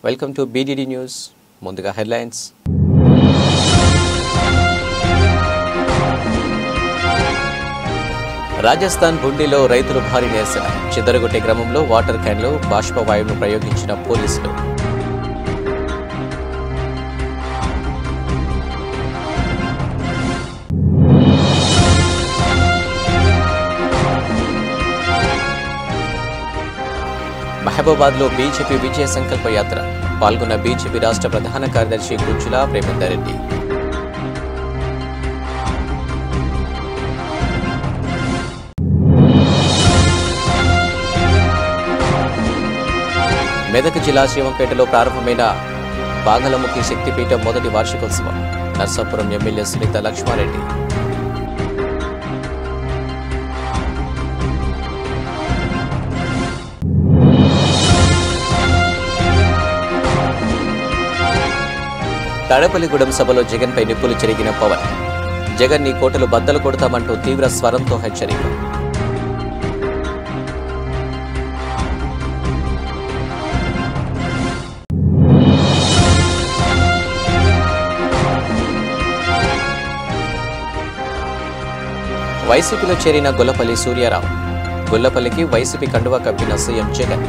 Welcome to BDD news. ముందుగా headlines. Rajasthan బుండిలో రైతులు భారీ నిరసన. చిదరగొట్టే క్రమంలో వాటర్ క్యాన్లో బాష్పవాయువును ప్రయోగించిన పోలీసులు. మహబూబాద్లో బీజేపీ విజయ సంకల్ప యాత్ర. పాల్గొన్న బీజేపీ రాష్ట్ర ప్రధాన కార్యదర్శి గుజ్జుల ప్రేమేందర్ రెడ్డి. మెదక్ జిల్లా శివంపేటలో ప్రారంభమైన బాగలముఖి శక్తిపీఠం మొదటి వార్షికోత్సవం. నర్సాపురం ఎమ్మెల్యే సునీత లక్ష్మారెడ్డి. తాడేపల్లిగూడెం సభలో జగన్పై నిప్పులు చెరిగిన పవన్. జగన్ నీ కోటలు బద్దలు కొడతామంటూ తీవ్ర స్వరంతో హెచ్చరిక. వైసీపీలో చేరిన గొల్లపల్లి సూర్యారావు. గొల్లపల్లికి వైసీపీ కండువా కప్పిన సీఎం జగన్.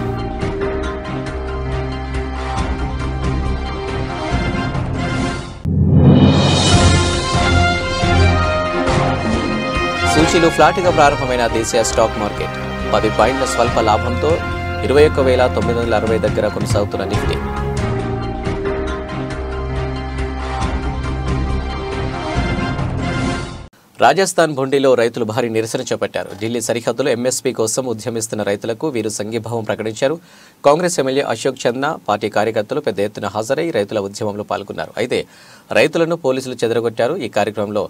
సూచీలు ఫ్లాట్గా ప్రారంభమైన దేశీయ స్టాక్ మార్కెట్. 10 పాయింట్ల స్వల్ప లాభంతో 21,960 దగ్గర కొనసాగుతున్న నిఫ్టీ. రాజస్థాన్ బుండిలో రైతులు భారీ నిరసన చేపట్టారు. ఢిల్లీ సరిహద్దులో ఎంఎస్పీ కోసం ఉద్యమిస్తున్న రైతులకు వీరు సంఘీభావం ప్రకటించారు. కాంగ్రెస్ ఎమ్మెల్యే అశోక్ చంద్ర, పార్టీ కార్యకర్తలు పెద్ద ఎత్తున హాజరై రైతుల ఉద్యమంలో పాల్గొన్నారు. అయితే రైతులను పోలీసులు చెదరగొట్టారు. ఈ కార్యక్రమంలో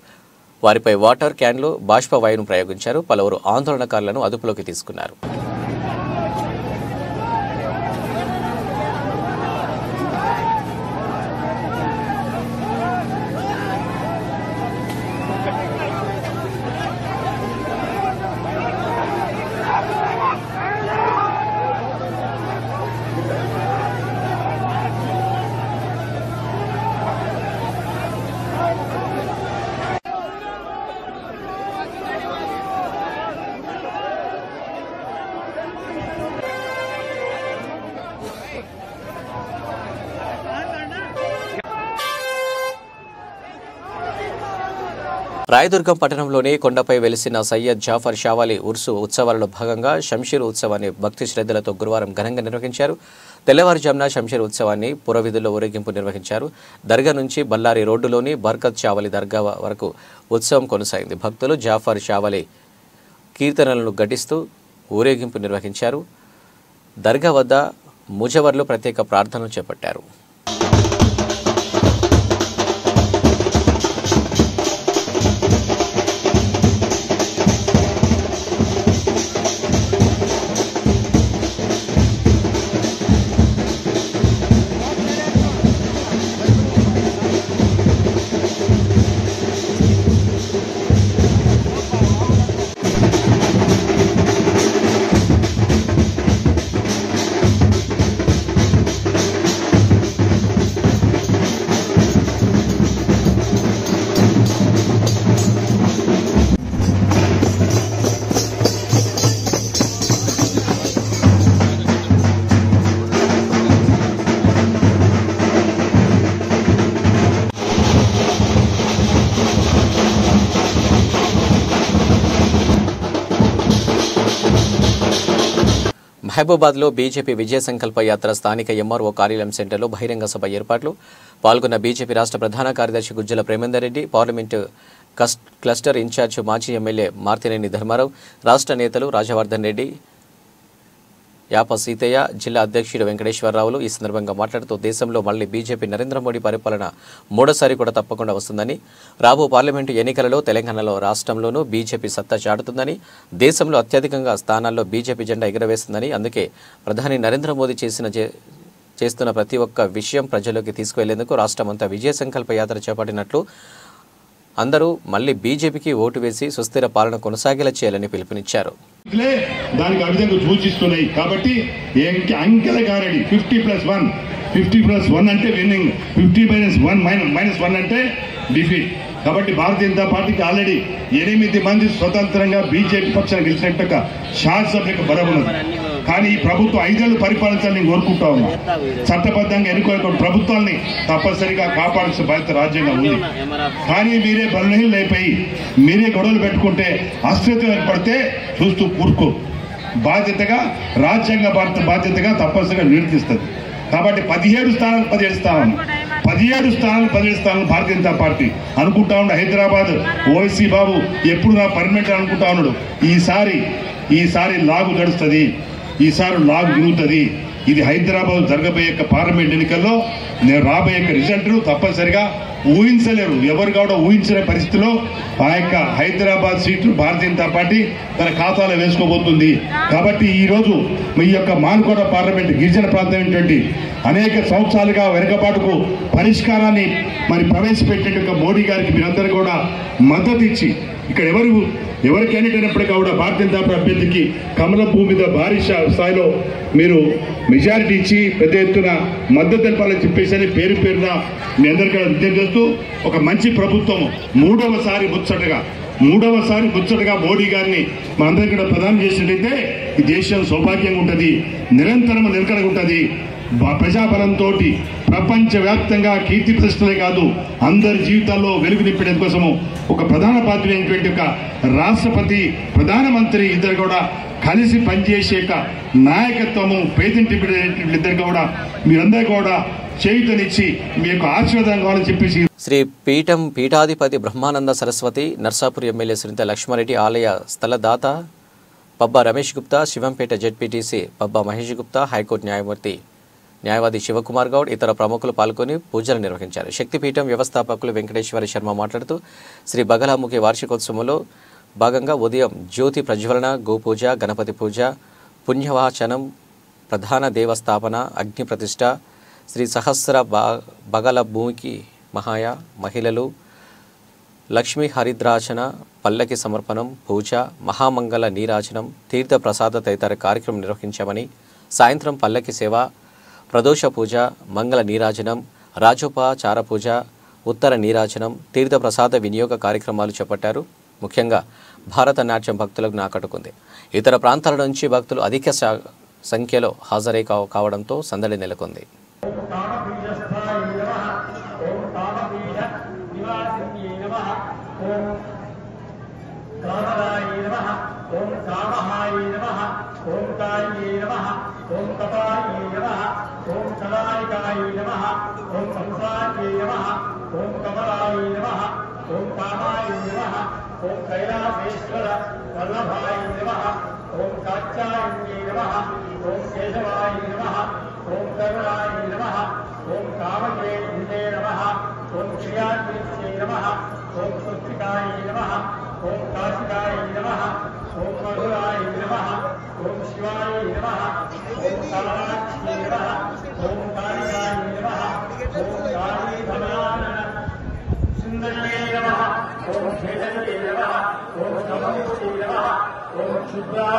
వారిపై వాటర్ క్యాన్లు బాష్పవాయువును ప్రయోగించారు. పలువురు ఆందోళనకారులను అదుపులోకి తీసుకున్నారు. రాయదుర్గం పట్టణంలోని కొండపై వెలిసిన సయ్యద్ జాఫర్ షావాలి ఉర్సు ఉత్సవాలలో భాగంగా షంషీర్ ఉత్సవాన్ని భక్తి శ్రద్ధలతో గురువారం ఘనంగా నిర్వహించారు. తెల్లవారుజామున షంషీర్ ఉత్సవాన్ని పురవీధుల్లో ఊరేగింపు నిర్వహించారు. దర్గా నుంచి బల్లారి రోడ్డులోని బర్కత్ షావలి దర్గా వరకు ఉత్సవం కొనసాగింది. భక్తులు జాఫర్ షావాలి కీర్తనలను ఘటిస్తూ ఊరేగింపు నిర్వహించారు. దర్గా వద్ద ముజవర్లు ప్రత్యేక ప్రార్థనలు చేపట్టారు. మహబూబాద్లో బీజేపీ విజయ సంకల్ప యాత్ర. స్థానిక ఎంఆర్ఓ కార్యాలయం సెంటర్లో బహిరంగ సభ ఏర్పాట్లు. పాల్గొన్న బీజేపీ రాష్ట్ర ప్రధాన కార్యదర్శి Gujjula Premender Reddy, parliament cluster incharge మాజీ ఎమ్మెల్యే మార్తినేని ధర్మారావు, రాష్ట్ర నేతలు రాజవర్ధన్ రెడ్డి, యాప సీతయ్య, జిల్లా అధ్యక్షుడు వెంకటేశ్వరరావులు ఈ సందర్భంగా మాట్లాడుతూ దేశంలో మళ్లీ బీజేపీ నరేంద్ర మోడీ పరిపాలన మూడోసారి కూడా తప్పకుండా వస్తుందని, రాబో పార్లమెంటు ఎన్నికలలో తెలంగాణలో రాష్ట్రంలోనూ బీజేపీ సత్తా చాటుతుందని, దేశంలో అత్యధికంగా స్థానాల్లో బీజేపీ జెండా ఎగురవేస్తుందని, అందుకే ప్రధాని నరేంద్ర మోదీ చేస్తున్న ప్రతి ఒక్క విషయం ప్రజల్లోకి తీసుకువెళ్లేందుకు రాష్ట్రమంతా విజయ సంకల్ప యాత్ర చేపట్టినట్లు అందరూ మళ్లీ బీజేపీకి ఓటు వేసి సుస్థిర పాలన కొనసాగేలా చేయాలని పిలుపునిచ్చారు. దానికి అభివృద్ధి సూచిస్తున్నాయి కాబట్టి అంకెల గారడి 50+1 50+1 అంటే విన్నింగ్, 50-1 అంటే డిఫీట్. కాబట్టి భారతీయ జనతా పార్టీకి ఆల్రెడీ 8 మంది స్వతంత్రంగా బీజేపీ పక్షాన్ని గెలిచినట్టుగా శాసనసభ్యులకు బలం ఉన్నది. కానీ ఈ ప్రభుత్వం 5 ఏళ్ళు పరిపాలించాలని నేను కోరుకుంటా ఉన్నా. చట్టబద్ధంగా ఎన్నుకోని ప్రభుత్వాన్ని తప్పనిసరిగా కాపాడాల్సిన బాధ్యత రాజ్యాంగం ఉంది. కానీ మీరే బలహీనలు అయిపోయి మీరే గొడవలు పెట్టుకుంటే అస్థిరత ఏర్పడితే చూస్తూ కూర్చో. బాధ్యతగా రాజ్యాంగ బాధ్యతగా తప్పనిసరిగా నిర్వర్తిస్తుంది. కాబట్టి 17 స్థానాలు 17 స్థానాలు భారతీయ జనతా పార్టీ అనుకుంటా ఉండే. హైదరాబాద్ ఓవైసీ బాబు ఎప్పుడు నా పర్మనెంట్ అనుకుంటా ఉన్నాడు. ఈసారి లాగు గడుస్తుంది, ఈసారి లాగు తిరుగుతుంది. ఇది హైదరాబాద్ జరగబోయే పార్లమెంట్ ఎన్నికల్లో నేను రాబోయే రిజల్ట్ తప్పనిసరిగా ఊహించలేరు. ఎవరు కూడా ఊహించలే పరిస్థితిలో ఆ యొక్క హైదరాబాద్ సీట్లు భారతీయ జనతా పార్టీ తన ఖాతాలో వేసుకోబోతుంది. కాబట్టి ఈరోజు మీ యొక్క మానుకోట పార్లమెంట్ గిరిజన ప్రాంతమైనటువంటి అనేక సంవత్సరాలుగా వెనుకబాటుకు పరిష్కారాన్ని ప్రవేశపెట్టిన మోడీ గారికి మీరందరూ కూడా మద్దతు ఇచ్చి ఇక్కడ ఎవరు క్యాండిడేట్ అయినప్పటికీ కూడా భారతీయ జనతా పార్టీ అభ్యర్థికి కమలం భూమి మీద భారీ స్థాయిలో మీరు మెజారిటీ ఇచ్చి పెద్ద ఎత్తున మద్దతు తెలపాలని చెప్పేసి పేరున మీ అందరికీ విజ్ఞప్తి చేస్తూ ఒక మంచి ప్రభుత్వము మూడవసారి ముచ్చటగా మోడీ గారిని మనందరికీ కూడా ప్రదానం చేసినట్లయితే ఈ దేశం సౌభాగ్యంగా ఉంటుంది, నిరంతరం నిలకడగా ఉంటుంది. ప్రజాబలంతో ప్రపంచవ్యాప్తంగా కీర్తి ప్రతిష్టలే కాదు అందరి జీవితాల్లో వెలుగు నింపడం కోసము ఒక ప్రధాన పాత్ర అయినటువంటి ఒక రాష్ట్రపతి, ప్రధానమంత్రి ఇద్దరు కూడా కలిసి పనిచేసే నాయకత్వము పేదింటి ఇద్దరు కూడా మీరందరూ కూడా చేయుతనిచ్చి మీ యొక్క ఆశీర్వాదం కావాలని చెప్పేసి శ్రీ పీఠాధిపతి బ్రహ్మానంద సరస్వతి నర్సాపూర్ ఎమ్మెల్యే శ్రీంత లక్ష్మారెడ్డి ఆలయ స్థలదాత పబ్బా రమేష్ గుప్తా, శివంపేట జెడ్పీటీసీ పబ్బా మహేష్ గుప్తా, హైకోర్టు న్యాయవాది శివకుమార్ గౌడ్ ఇతర ప్రముఖులు పాల్గొని పూజలు నిర్వహించారు. శక్తిపీఠం వ్యవస్థాపకులు వెంకటేశ్వర శర్మ మాట్లాడుతూ శ్రీ బగలాముఖి వార్షికోత్సవంలో భాగంగా ఉదయం జ్యోతి ప్రజ్వలన, గోపూజ, గణపతి పూజ, పుణ్యవాచనం, ప్రధాన దేవస్థాపన, అగ్ని ప్రతిష్ట, శ్రీ సహస్ర బగలభూమికి మహాయ మహిళలు, లక్ష్మీ హరిద్రాచన, పల్లకి సమర్పణం, పూజ, మహామంగళ నీరాజనం, తీర్థ ప్రసాద తదితర కార్యక్రమం నిర్వహించామని, సాయంత్రం పల్లకి సేవ, ప్రదోష పూజ, మంగళ నీరాజనం, రాజోపచార పూజ, ఉత్తర నీరాజనం, తీర్థ ప్రసాద వినియోగ కార్యక్రమాలు చేపట్టారు. ముఖ్యంగా భారతనాట్యం భక్తులకు ఆకట్టుకుంది. ఇతర ప్రాంతాల నుంచి భక్తులు అధిక సంఖ్యలో హాజరై కావడంతో సందడి నెలకొంది. ఓం కైలాసేశ్వర వల్లభాయ నమః. ఓం కాత్యాయన్యై నమః. ఓం కేశవాయ నమః. ఓం కరుణాయ నమః. ఓం కామకేంద్రే నమః. ఓం శ్రియాగ్నిశ్చై నమః. ఓం స్వస్తికాయ నమః. ఓం కాశికాయ నమః. ఓం మధురాయ నమః. ఓం శివాయ నమః. ఓం కామాక్షి నమః. ఓం కాళికాయ నమః. ఓం కాళీధమాన సుందర్యై నమః. ఓం శ్రీధన్యై నమః. ఓం నమోస్తై నమః. ఓం శుభాయ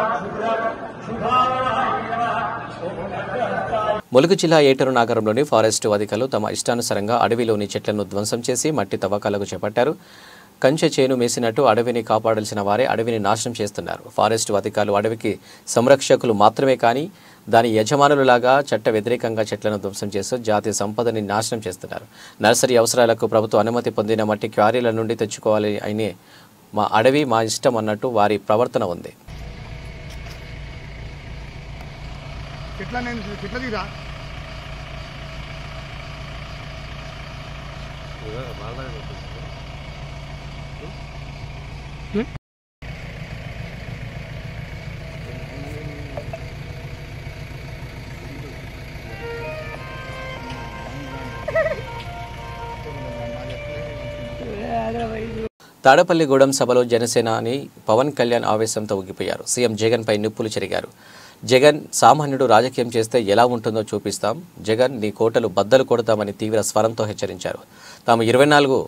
నమః. ఓం నగ్రహస్తాయ. ములుగు జిల్లా ఏటూరు నగరంలోని ఫారెస్టు అధికారులు తమ ఇష్టానుసారంగా అడవిలోని చెట్లను ధ్వంసం చేసి మట్టి తవ్వకాలకు చేపట్టారు. కంచె చేను మేసినట్టు అడవిని కాపాడాల్సిన వారే అడవిని నాశనం చేస్తున్నారు. ఫారెస్టు అధికారులు అడవికి సంరక్షకులు మాత్రమే కానీ దాని యజమానులలాగా చట్ట వ్యతిరేకంగా చెట్లను ధ్వంసం చేస్తూ జాతీయ సంపదని నాశనం చేస్తున్నారు. నర్సరీ అవసరాలకు ప్రభుత్వ అనుమతి పొందిన మట్టి క్వారీల నుండి తెచ్చుకోవాలి అయినే మా అడవి మా ఇష్టం అన్నట్టు వారి ప్రవర్తన ఉంది. తాడపల్లిగూడెం సభలో జనసేనాని పవన్ కళ్యాణ్ ఆవేశంతో ఊగిపోయారు. సీఎం జగన్పై నిప్పులు చెరిగారు. జగన్ సామాన్యుడు రాజకీయం చేస్తే ఎలా ఉంటుందో చూపిస్తాం, జగన్ నీ కోటలు బద్దలు కొడతామని తీవ్ర స్వరంతో హెచ్చరించారు. తాము 24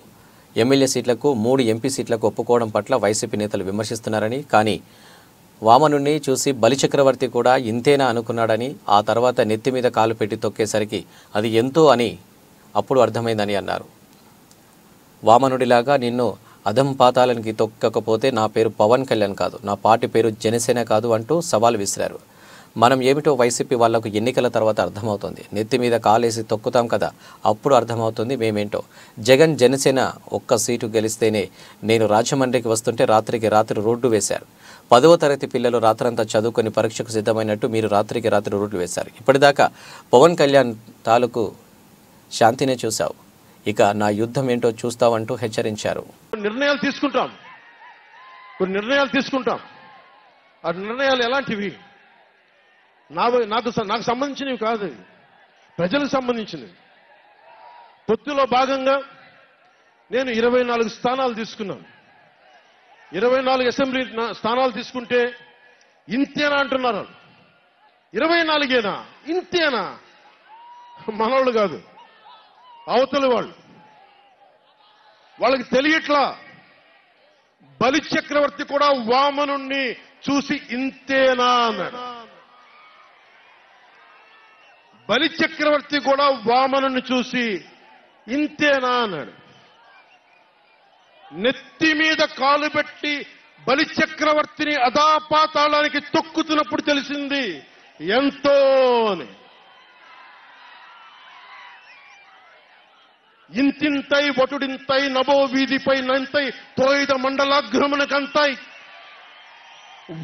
ఎమ్మెల్యే సీట్లకు 3 ఎంపీ సీట్లకు ఒప్పుకోవడం పట్ల వైసీపీ నేతలు విమర్శిస్తున్నారని, కానీ వామనుణ్ణి చూసి బలిచక్రవర్తి కూడా ఇంతేనా అనుకున్నాడని, ఆ తర్వాత నెత్తి మీద కాలు పెట్టి తొక్కేసరికి అది ఎంతో అని అప్పుడు అర్థమైందని అన్నారు. వామనుడిలాగా నిన్ను అధం పాతాలనికి తొక్కకపోతే నా పేరు పవన్ కళ్యాణ్ కాదు, నా పార్టీ పేరు జనసేన కాదు అంటూ సవాల్ విసిరారు. మనం ఏమిటో వైసీపీ వాళ్లకు ఎన్నికల తర్వాత అర్థమవుతుంది. నెత్తి మీద కాలేసి తొక్కుతాం కదా, అప్పుడు అర్థమవుతుంది మేమేంటో. జగన్ జనసేన ఒక్క సీటు గెలిస్తేనే నేను రాజమండ్రికి వస్తుంటే రాత్రికి రాత్రి రోడ్డు వేశారు. 10వ తరగతి పిల్లలు రాత్రంతా చదువుకొని పరీక్షకు సిద్ధమైనట్టు మీరు రాత్రికి రాత్రి రోడ్లు వేశారు. ఇప్పటిదాకా పవన్ కళ్యాణ్ తాలూకు శాంతినే చూశావు, ఇక నా యుద్ధం ఏంటో చూస్తావంటూ హెచ్చరించారు. నిర్ణయాలు తీసుకుంటాం, కొన్ని నిర్ణయాలు తీసుకుంటాం. ఆ నిర్ణయాలు ఎలాంటివి? నాకు సంబంధించినవి కాదు, ప్రజలకు సంబంధించినవి. పొత్తులో భాగంగా నేను 24 స్థానాలు తీసుకున్నాను. 24 అసెంబ్లీ స్థానాలు తీసుకుంటే ఇంతేనా అంటున్నారు. 24ఏనా, ఇంతేనా? మనోళ్ళు కాదు, అవతలి వాళ్ళకి తెలియట్లా. బలి చక్రవర్తి కూడా వామనుణ్ణి చూసి ఇంతేనా అన్నాడు. బలి చక్రవర్తి కూడా వామనుణ్ణి చూసి ఇంతేనా అన్నాడు. నెత్తి మీద కాలు పెట్టి బలి చక్రవర్తిని అధాపాతాళానికి తొక్కుతున్నప్పుడు తెలిసింది ఎంతో అని. ఇంతింతై వటుడింతై నభో వీధిపై నంతై తోయిద మండలాగ్రమునకంతై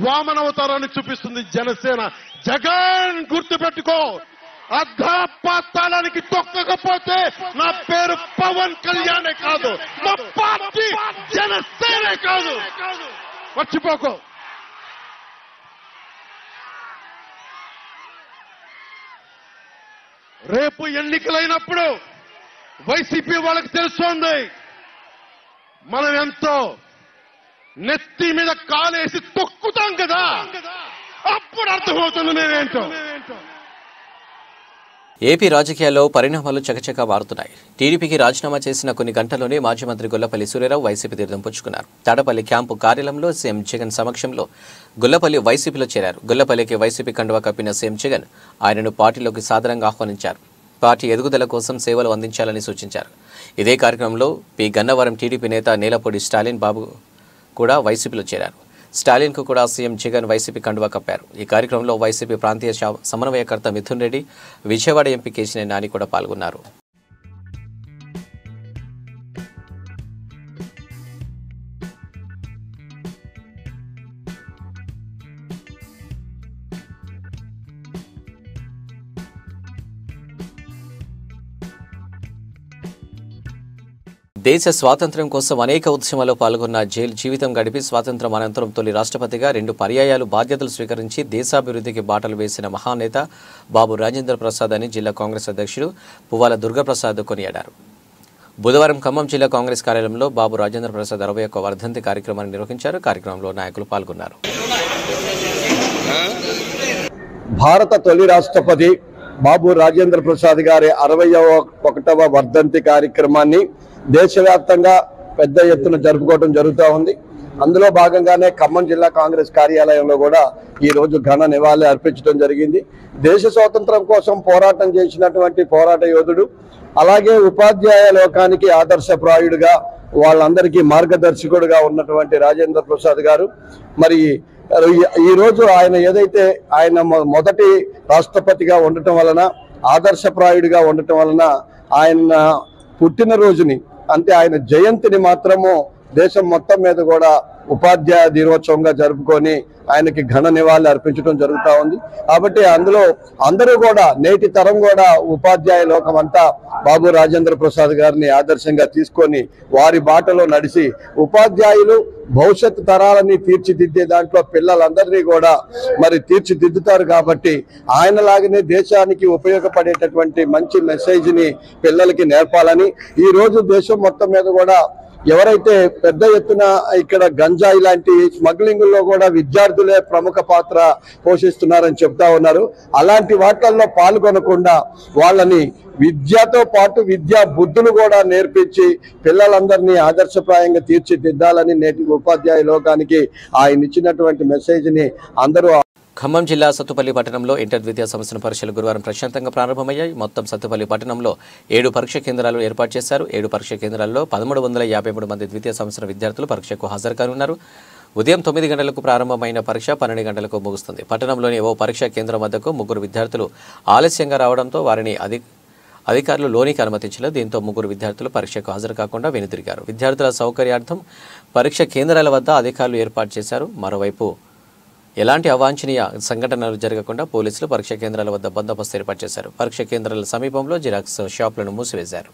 వామనవతారాన్ని చూపిస్తుంది జనసేన. జగన్ గుర్తుపెట్టుకో, అధాపాతాళానికి తొక్కకపోతే నా పేరు పవన్ కళ్యాణే కాదు, మా పార్టీ జనసేనే కాదు, మర్చిపోకో. రేపు ఎన్నికలైనప్పుడు వైసీపీ వాళ్ళకి తెలుస్తోంది మనం ఎంతో. నెత్తి మీద కాలేసి తొక్కుతాం కదా, అప్పుడు అర్థమవుతుంది నేనేంటో. ఏపీ రాజకీయాల్లో పరిణామాలు చకచకా మారుతున్నాయి. టీడీపీకి రాజీనామా చేసిన కొన్ని గంటల్లోనే మాజీ మంత్రి గొల్లపల్లి సూర్యారావు వైసీపీ తీర్థం పుచ్చుకున్నారు. తాడపల్లి క్యాంపు కార్యాలయంలో సీఎం జగన్ సమక్షంలో గొల్లపల్లి వైసీపీలో చేరారు. గొల్లపల్లికి వైసీపీ కండువా కప్పిన సీఎం జగన్ ఆయనను పార్టీలోకి సాదరంగా ఆహ్వానించారు. పార్టీ ఎదుగుదల కోసం సేవలు అందించాలని సూచించారు. ఇదే కార్యక్రమంలో పి గన్నవరం టీడీపీ నేత నీలపూడి స్టాలిన్ బాబు కూడా వైసీపీలో చేరారు. స్టాలిన్కు కూడా సీఎం జగన్ వైసీపీ కండువా కప్పారు. ఈ కార్యక్రమంలో వైసీపీ ప్రాంతీయ సమన్వయకర్త మిథున్ రెడ్డి, విజయవాడ ఎంపీ కేశినేని నాని కూడా పాల్గొన్నారు. దేశ స్వాతంత్ర్యం కోసం అనేక ఉద్యమాల్లో పాల్గొన్న జైలు జీవితం గడిపి స్వాతంత్ర్యం అనంతరం తొలి రాష్ట్రపతిగా 2 పర్యాయాలు బాధ్యతలు స్వీకరించి దేశాభివృద్ధికి బాటలు వేసిన మహానేత బాబు రాజేంద్ర ప్రసాద్ అని జిల్లా కాంగ్రెస్ అధ్యక్షుడు పువ్వాల దుర్గాప్రసాద్ కొనియాడారు. బుధవారం ఖమ్మం జిల్లా కాంగ్రెస్ కార్యాలయంలో బాబు రాజేంద్ర ప్రసాద్ 61వ వర్ధంతి కార్యక్రమాన్ని నిర్వహించారు. కార్యక్రమంలో నాయకులు పాల్గొన్నారు. భారత తొలి రాష్ట్రపతి బాబు రాజేంద్ర ప్రసాద్ గారి 61వ వర్ధంతి కార్యక్రమాన్ని దేశవ్యాప్తంగా పెద్ద ఎత్తున జరుపుకోవడం జరుగుతూ ఉంది. అందులో భాగంగానే ఖమ్మం జిల్లా కాంగ్రెస్ కార్యాలయంలో కూడా ఈ రోజు ఘన నివాళి అర్పించడం జరిగింది. దేశ స్వాతంత్రం కోసం పోరాటం చేసినటువంటి పోరాట యోధుడు, అలాగే ఉపాధ్యాయ లోకానికి ఆదర్శప్రాయుడుగా వాళ్ళందరికీ మార్గదర్శకుడుగా ఉన్నటువంటి రాజేంద్ర ప్రసాద్ గారు మరి ఈ రోజు ఆయన ఏదైతే ఆయన మొదటి రాష్ట్రపతిగా ఉండటం వలన, ఆదర్శప్రాయుడిగా ఉండటం వలన ఆయన పుట్టినరోజుని అంటే ఆయన జయంతిని మాత్రము దేశం మొత్తం మీద కూడా ఉపాధ్యాయ దినోత్సవంగా జరుపుకొని ఆయనకి ఘన నివాళి అర్పించడం జరుగుతూ ఉంది. కాబట్టి అందులో అందరూ కూడా నేటి తరం కూడా ఉపాధ్యాయ లోకం అంతా బాబు రాజేంద్ర ప్రసాద్ గారిని ఆదర్శంగా తీసుకొని వారి బాటలో నడిచి ఉపాధ్యాయులు భవిష్యత్తు తరాలని తీర్చిదిద్దే దాంట్లో పిల్లలందరినీ కూడా మరి తీర్చిదిద్దుతారు. కాబట్టి ఆయనలాగానే దేశానికి ఉపయోగపడేటటువంటి మంచి మెసేజ్ ని పిల్లలకి నేర్పాలని ఈ రోజు దేశం మొత్తం మీద కూడా ఎవరైతే పెద్ద ఎత్తున ఇక్కడ గంజాయి లాంటి స్మగ్లింగ్ లో కూడా విద్యార్థులే ప్రముఖ పాత్ర పోషిస్తున్నారని చెప్తా ఉన్నారు. అలాంటి వాటిల్లో పాల్గొనకుండా వాళ్ళని విద్యతో పాటు విద్యా బుద్ధులు కూడా నేర్పించి పిల్లలందరినీ ఆదర్శప్రాయంగా తీర్చిదిద్దాలని నేటి ఉపాధ్యాయ లోకానికి ఆయన ఇచ్చినటువంటి మెసేజ్ ని అందరూ. ఖమ్మం జిల్లా సత్తుపల్లి పట్టణంలో ఇంటర్ ద్వితీయ సంవత్సరం పరీక్షలు గురువారం ప్రశాంతంగా ప్రారంభమయ్యాయి. మొత్తం సత్తుపల్లి పట్టణంలో 7 పరీక్ష కేంద్రాలు ఏర్పాటు చేశారు. 7 పరీక్ష కేంద్రాల్లో 1353 మంది ద్వితీయ సంవత్సరం విద్యార్థులు పరీక్షకు హాజరు కానున్నారు. ఉదయం 9 గంటలకు ప్రారంభమైన పరీక్ష 12 గంటలకు ముగుస్తుంది. పట్టణంలోని ఓ పరీక్షా కేంద్రం వద్దకు 3 విద్యార్థులు ఆలస్యంగా రావడంతో వారిని అధికారులు లోనికి అనుమతించలేదు. దీంతో 3 విద్యార్థులు పరీక్షకు హాజరు కాకుండా వెనుతిరిగారు. విద్యార్థుల సౌకర్యార్థం పరీక్ష కేంద్రాల వద్ద అధికారులు ఏర్పాటు చేశారు. మరోవైపు ఎలాంటి అవాంఛనీయ సంఘటనలు జరగకుండా పోలీసులు పరీక్ష కేంద్రాల వద్ద బందోబస్తు ఏర్పాటు చేశారు. పరీక్ష కేంద్రాల సమీపంలో జిరాక్స్ షాపులను మూసివేశారు.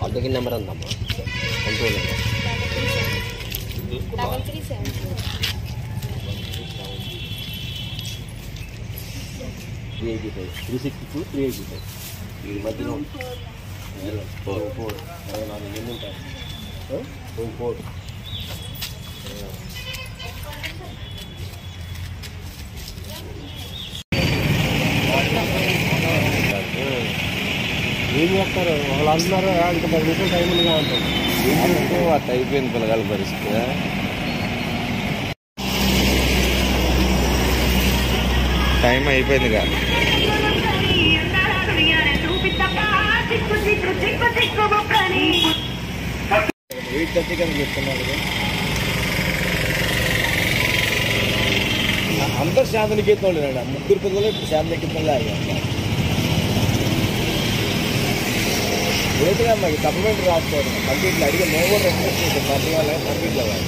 ఆల్రెడీ నెంబర్ ఉందమ్మా, కంట్రోల్ నెంబర్ 362 385 ఈ మధ్యలో 4 ఎన్ని ఉంటాయి 4 ఏం చేస్తారు వాళ్ళు అంటున్నారు. ఇంకా 10 నిమిషాలు టైం ఉందిగా ఉంటుంది. అట్లా అయిపోయింది పిల్లగాళ్ళ పరిస్థితి. టైం అయిపోయిందిగా. అందరు శాంతినికేతం లేదండి. 3 పిల్లలు ఇప్పుడు శాంతినికేతం లాగా లేదుగా. మాకు సప్లిమెంటరీ రాసుకోవడం కంప్లీట్లు అడిగి మేము కూడా రెస్పెక్ట్ చేసాం. ప్రతి వాళ్ళకి కంప్లీట్లు అవ్వాలి.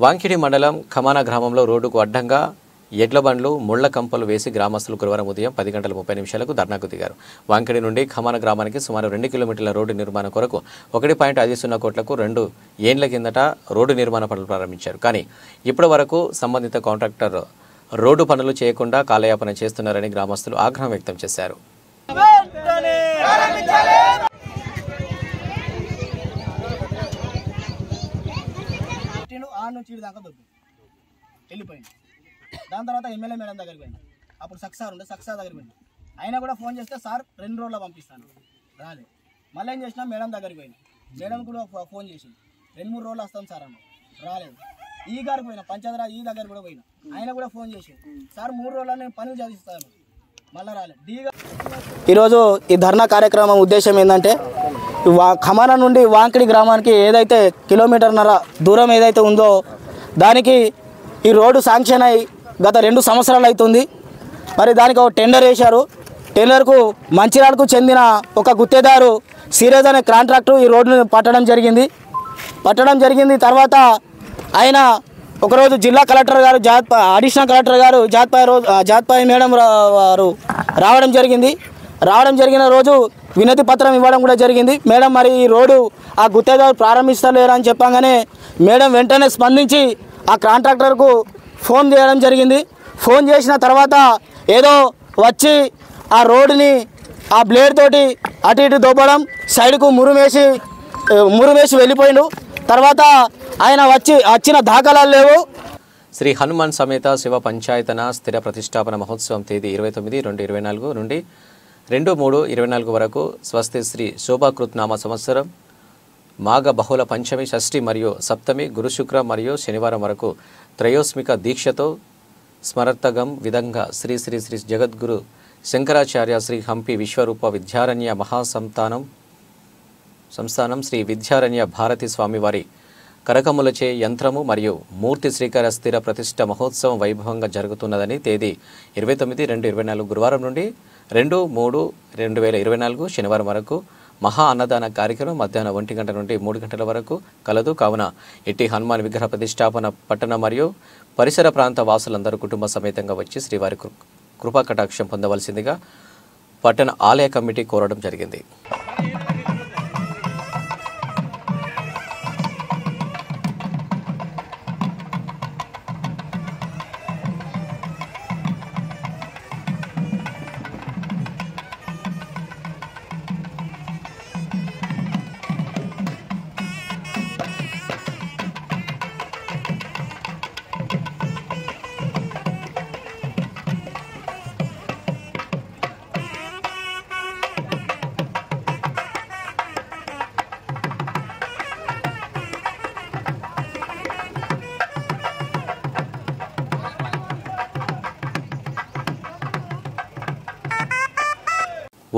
వాంకిడి మండలం ఖమానా గ్రామంలో రోడ్డుకు అడ్డంగా ఎడ్ల బండ్లు ముళ్ల కంపలు వేసి గ్రామస్తులు గురువారం ఉదయం 10 గంటల 30 నిమిషాలకు ధర్నాకు దిగారు. వాంకిడి నుండి ఖమానా గ్రామానికి సుమారు 2 కిలోమీటర్ల రోడ్డు నిర్మాణం కొరకు 1.50 కోట్లకు 2 ఏండ్ల కిందట రోడ్డు నిర్మాణ పనులు ప్రారంభించారు. కానీ ఇప్పటి వరకు సంబంధిత కాంట్రాక్టర్ రోడ్డు పనులు చేయకుండా కాలయాపన చేస్తున్నారని గ్రామస్తులు ఆగ్రహం వ్యక్తం చేశారు. దాని తర్వాత ఎమ్మెల్యే మేడం దగ్గరికి పోయింది. అప్పుడు సక్సా దగ్గరికి పోయింది. అయినా కూడా ఫోన్ చేస్తే సార్ 2 రోజుల్లో పంపిస్తాను రాలేదు. మళ్ళీ ఏం చేసినా మేడం దగ్గరికి పోయింది. మేడం కూడా ఫోన్ చేసింది 2-3 రోజులు వస్తాం సార్ అన్న రాలేదు. ఈ గారికి పోయినా పంచాయతీరాజ్ ఈ దగ్గర కూడా పోయినా ఆయన కూడా ఫోన్ చేసి సార్ 3 రోజుల్లో నేను పనులు చేస్తాను మళ్ళీ రాలేదు. ఈరోజు ఈ ధర్నా కార్యక్రమం ఉద్దేశం ఏంటంటే ఖమానా నుండి వాంకిడి గ్రామానికి ఏదైతే కిలోమీటర్న్నర దూరం ఏదైతే ఉందో దానికి ఈ రోడ్డు శాంక్షన్ అయ్యి గత 2 సంవత్సరాలు అవుతుంది. మరి దానికి ఒక టెండర్ వేశారు. టెండర్కు మంచిర్యాలకు చెందిన ఒక గుత్తేదారు సీరియస్ అనే కాంట్రాక్టర్ ఈ రోడ్డును పట్టడం జరిగింది. తర్వాత ఆయన ఒకరోజు జిల్లా కలెక్టర్ గారు అడిషనల్ కలెక్టర్ గారు జాత్పాయి మేడం వారు రావడం జరిగిన రోజు వినతి పత్రం ఇవ్వడం కూడా జరిగింది. మేడం మరి ఈ రోడ్డు ఆ గుత్తేదారు ప్రారంభిస్తలేరు అని చెప్పగానే మేడం వెంటనే స్పందించి ఆ కాంట్రాక్టర్కు ఫోన్ చేయడం జరిగింది. ఫోన్ చేసిన తర్వాత ఏదో వచ్చి ఆ రోడ్డుని ఆ బ్లేడ్ తోటి అటు ఇటు దొబ్బడం సైడ్కు మురుమేసి వెళ్ళిపోయిండు. తర్వాత ఆయన వచ్చిన దాఖలాలు లేవు. శ్రీ హనుమాన్ సమేత శివ పంచాయతన స్థిర ప్రతిష్టాపన మహోత్సవం తేదీ 29/2/24 నుండి 2/3/24 వరకు స్వస్తి శ్రీ శోభాకృత్ నామ సంవత్సరం మాఘ బహుళ పంచమి షష్ఠి మరియు సప్తమి గురు శుక్ర మరియు శనివారం వరకు త్రయోస్మిక దీక్షతో స్మరతగం విధంగా శ్రీ శ్రీ శ్రీ జగద్గురు శంకరాచార్య శ్రీ హంపి విశ్వరూప విద్యారణ్య సంస్థానం శ్రీ విద్యారణ్య భారతి స్వామివారి కరకములచే యంత్రము మరియు మూర్తి శ్రీకర స్థిర ప్రతిష్ట మహోత్సవం వైభవంగా జరుగుతున్నదని తేదీ 29/2/24 గురువారం నుండి 2/3/2024 శనివారం వరకు మహా అన్నదాన కార్యక్రమం మధ్యాహ్నం 1 గంట నుండి 3 గంటల వరకు కలదు. కావున ఇట్టి హనుమాన్ విగ్రహ ప్రతిష్టాపన పట్టణ మరియు పరిసర ప్రాంత వాసులందరూ కుటుంబ సమేతంగా వచ్చి శ్రీవారి కృపా కటాక్షం పొందవలసిందిగా పట్టణ ఆలయ కమిటీ కోరడం జరిగింది.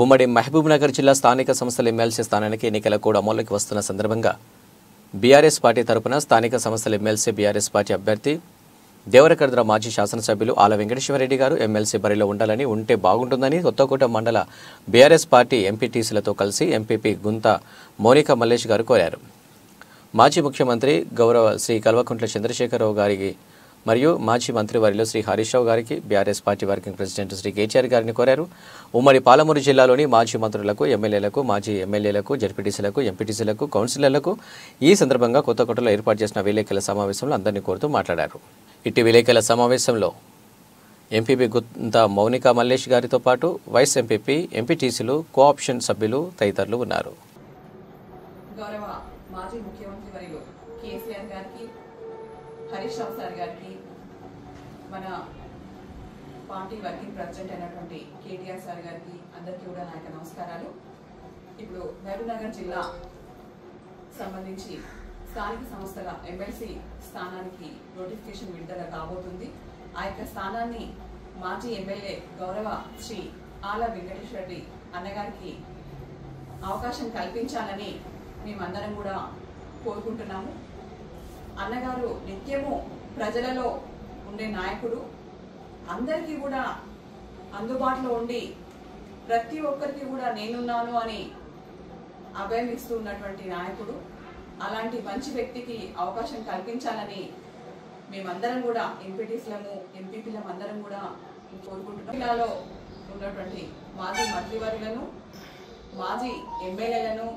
ఉమ్మడి మహబూబ్నగర్ జిల్లా స్థానిక సంస్థల ఎమ్మెల్సీ స్థానానికి ఎన్నికల కూడా అమల్లోకి వస్తున్న సందర్భంగా బీఆర్ఎస్ పార్టీ తరపున స్థానిక సంస్థల ఎమ్మెల్సీ బీఆర్ఎస్ పార్టీ అభ్యర్థి దేవరకద్ర మాజీ శాసనసభ్యులు ఆల వెంకటేశ్వరరెడ్డి గారు ఎమ్మెల్సీ బరిలో ఉండాలని ఉంటే బాగుంటుందని కొత్తకోట మండల బీఆర్ఎస్ పార్టీ ఎంపీటీసీలతో కలిసి ఎంపీపీ గుంత మోనికా మల్లేష్ గారు కోరారు. మాజీ ముఖ్యమంత్రి గౌరవ శ్రీ కల్వకుంట్ల చంద్రశేఖరరావు గారికి మరియు మాజీ మంత్రివర్యులు శ్రీ హరీష్ రావు గారికి BRS party working president Shri KTR గారిని కోరారు. ఉమ్మడి పాలమూరు జిల్లాలోని మాజీ మంత్రులకు, ఎమ్మెల్యేలకు, మాజీ ఎమ్మెల్యేలకు, జడ్పీటీసీలకు, ఎంపీటీసీలకు, కౌన్సిలర్లకు ఈ సందర్భంగా కొత్తకోటలో ఏర్పాటు చేసిన విలేకరుల సమావేశంలో అందరినీ కోరుతూ మాట్లాడారు. ఇట్టి విలేకరుల సమావేశంలో ఎంపీపీ గుంత మౌనికా మల్లేష్ గారితో పాటు వైస్ ఎంపీపీ, ఎంపీటీసీలు, కోఆప్షన్ సభ్యులు తదితరులు ఉన్నారు. గౌరవ మాజీ ముఖ్యమంత్రి వర్యులు కేసీఆర్ గారికి, హరీష్ రావు సార్ గారికి, మన పార్టీ వర్కింగ్ ప్రెసిడెంట్ అయినటువంటి కేటీఆర్ సార్ గారికి అందరికీ కూడా నా యొక్క నమస్కారాలు. ఇప్పుడు మహబూబ్నగర్ జిల్లా సంబంధించి స్థానిక సంస్థల ఎమ్మెల్సీ స్థానానికి నోటిఫికేషన్ విడుదల కాబోతుంది. ఆ యొక్క స్థానాన్ని మాజీ ఎమ్మెల్యే గౌరవ శ్రీ ఆల వెంకటేశ్వరరెడ్డి అన్నగారికి అవకాశం కల్పించాలని మేమందరం కూడా కోరుకుంటున్నాము. అన్నగారు నిత్యము ప్రజలలో ఉండే నాయకుడు, అందరికీ కూడా అందుబాటులో ఉండి ప్రతి ఒక్కరికి కూడా నేనున్నాను అని అభయం ఇస్తూ ఉన్నటువంటి నాయకుడు. అలాంటి మంచి వ్యక్తికి అవకాశం కల్పించాలని మేమందరం కూడా ఎంపీటీసీలము, ఎంపీపీలం అందరం కూడా కోరుకుంటున్నాం. జిల్లాలో ఉన్నటువంటి మాజీ మంత్రివర్యులను, మాజీ ఎమ్మెల్యేలను,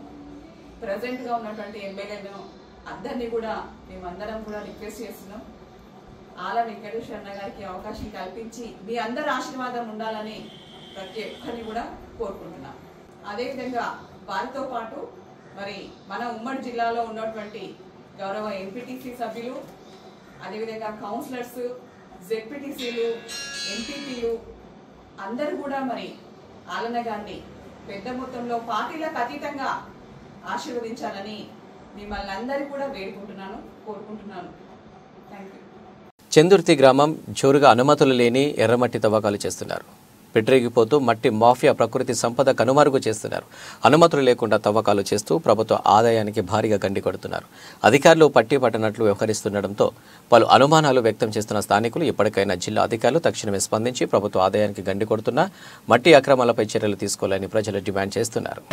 ప్రజెంట్గా ఉన్నటువంటి ఎమ్మెల్యేలను అందరినీ కూడా మేమందరం కూడా రిక్వెస్ట్ చేస్తున్నాం. ఆల వెంకటేశ్వర గారికి అవకాశం కల్పించి మీ అందరి ఆశీర్వాదం ఉండాలని ప్రతి ఒక్కరిని కూడా కోరుకుంటున్నాం. అదేవిధంగా వారితో పాటు మరి మన ఉమ్మడి జిల్లాలో ఉన్నటువంటి గౌరవ ఎంపీటీసీ సభ్యులు, అదేవిధంగా కౌన్సిలర్స్, జెడ్పీటీసీలు, ఎంపీపీలు అందరూ కూడా మరి ఆలన్న గారిని పెద్ద మొత్తంలో పార్టీలకు అతీతంగా ఆశీర్వదించాలని మిమ్మల్ని అందరూ కూడా కోరుకుంటున్నాను. Thank you. చందుర్తి గ్రామం జోరుగా అనుమతులు లేని ఎర్రమట్టి తవ్వకాలు చేస్తున్నారు. పెట్టిరిగిపోతూ మట్టి మాఫియా ప్రకృతి సంపద కనుమరుగు చేస్తున్నారు. అనుమతులు లేకుండా తవ్వకాలు చేస్తూ ప్రభుత్వ ఆదాయానికి భారీగా గండి కొడుతున్నారు. అధికారులు పట్టి పట్టనట్లు వ్యవహరిస్తుండటంతో పలు అనుమానాలు వ్యక్తం చేస్తున్న స్థానికులు ఇప్పటికైనా జిల్లా అధికారులు తక్షణమే స్పందించి ప్రభుత్వ ఆదాయానికి గండి కొడుతున్న మట్టి అక్రమాలపై చర్యలు తీసుకోవాలని ప్రజలు డిమాండ్ చేస్తున్నారు.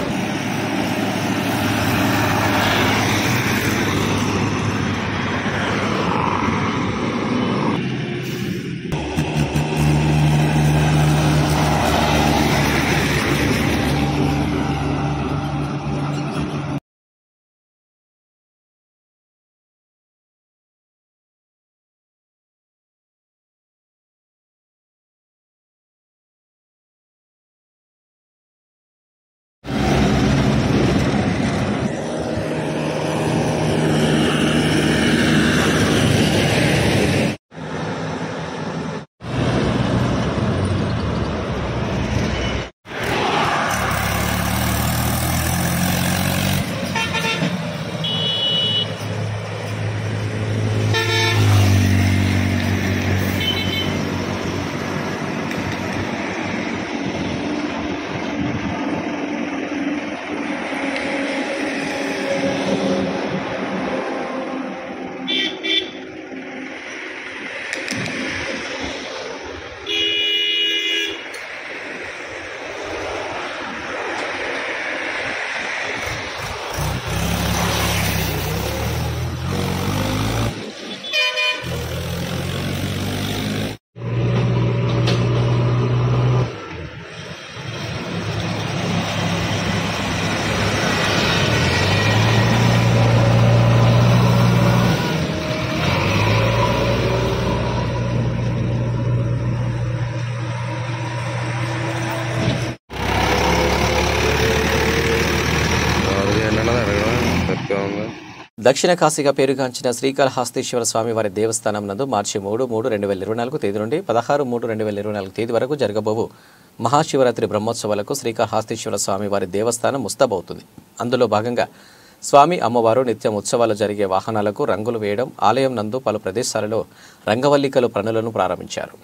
దక్షిణ కాశీగా పేరుగాంచిన శ్రీకాళహస్తీశ్వర స్వామి వారి దేవస్థానం నందు మార్చి 3/3/2024 తేదీ నుండి 16/3/2024 తేదీ వరకు జరగబోవు మహాశివరాత్రి బ్రహ్మోత్సవాలకు శ్రీకాళహస్తీశ్వర స్వామి వారి దేవస్థానం ముస్తాబవుతుంది. అందులో భాగంగా స్వామి అమ్మవారు నిత్యం ఉత్సవాలు జరిగే వాహనాలకు రంగులు వేయడం, ఆలయం నందు పలు ప్రదేశాలలో రంగవల్లికలు పనులను ప్రారంభించారు.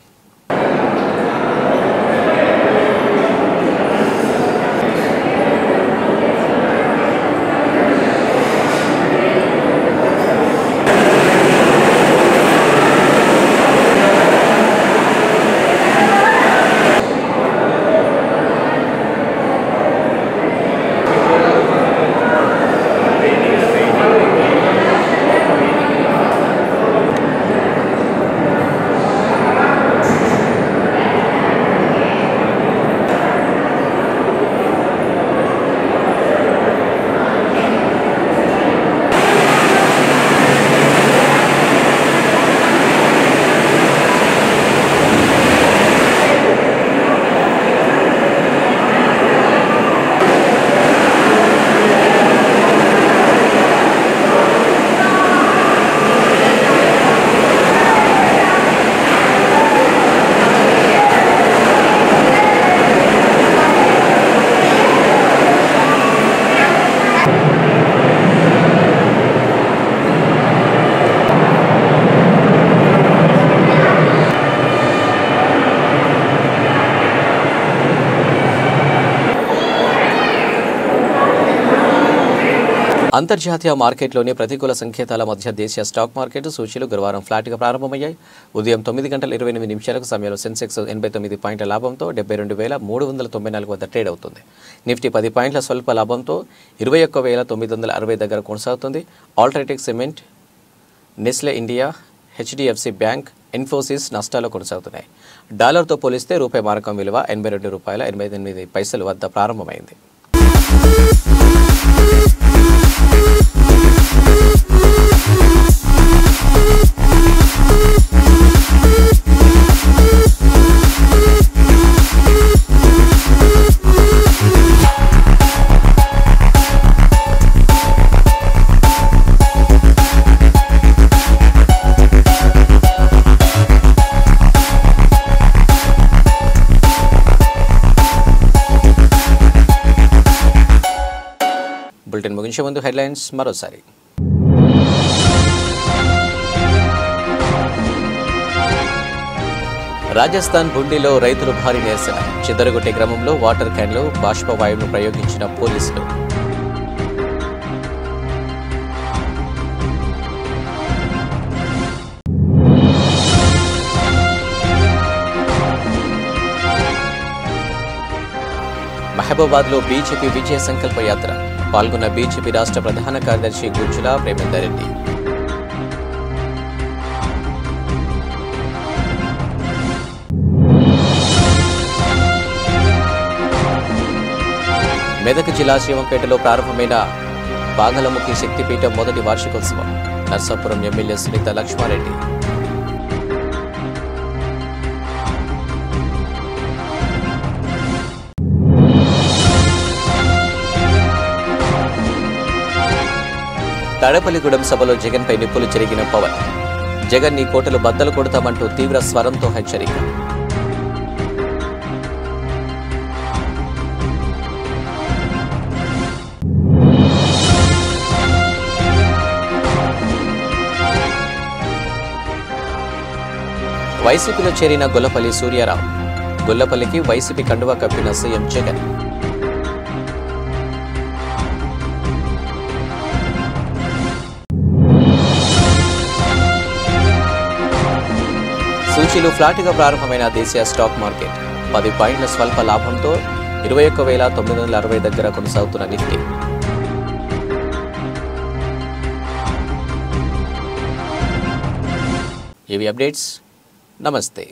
అంతర్జాతీయ మార్కెట్లోని ప్రతికూల సంకేతాల మధ్య దేశీయ స్టాక్ మార్కెట్ సూచీలు గురువారం ఫ్లాట్గా ప్రారంభమయ్యాయి. ఉదయం 9:28 సమయంలో సెన్సెక్స్ 89 పాయింట్ల లాభంతో 72,394 వద్ద ట్రేడ్ అవుతుంది. నిఫ్టీ 10 పాయింట్ల స్వల్ప లాభంతో 21,960 దగ్గర కొనసాగుతుంది. UltraTech cement, Nestle India, HDFC bank, Infosys నష్టాలు కొనసాగుతున్నాయి. డాలర్తో పోలిస్తే రూపాయి మారకం విలువ ₹82.88 వద్ద ప్రారంభమైంది. బులెటిన్ ముగించే ముందు హెడ్లైన్స్ మరోసారి. రాజస్థాన్ బుండిలో రైతులు భారీ నిరసన. చిదరగొట్టే క్రమంలో వాటర్ క్యాన్లో బాష్పవాయువును ప్రయోగించిన పోలీసులు. మహబూబాద్లో బీజేపీ విజయ సంకల్ప యాత్ర. పాల్గొన్న బీజేపీ రాష్ట్ర ప్రధాన కార్యదర్శి గుజ్జల ప్రేమేందర్ రెడ్డి. మెదక్ జిల్లా శివంపేటలో ప్రారంభమైన బాగలముఖి శక్తిపీఠం మొదటి వార్షికోత్సవం. నర్సాపురం ఎమ్మెల్యే సునీత లక్ష్మారెడ్డి. తాడేపల్లిగూడెం సభలో జగన్పై నిప్పులు చెరిగిన పవన్. జగన్ నీ కోటలు బద్దలు కొడతామంటూ తీవ్ర స్వరంతో హెచ్చరిక. వైసీపీలో చేరిన గొల్లపల్లి సూర్యారావు. గొల్లపల్లికి వైసీపీ కండువా కప్పిన సీఎం జగన్. సూచీలు ఫ్లాట్గా ప్రారంభమైన దేశీయ స్టాక్ మార్కెట్. 10 పాయింట్ల స్వల్ప లాభంతో 21,960 దగ్గర కొనసాగుతున్న నిఫ్టీ. ఇవి అప్డేట్స్. నమస్తే.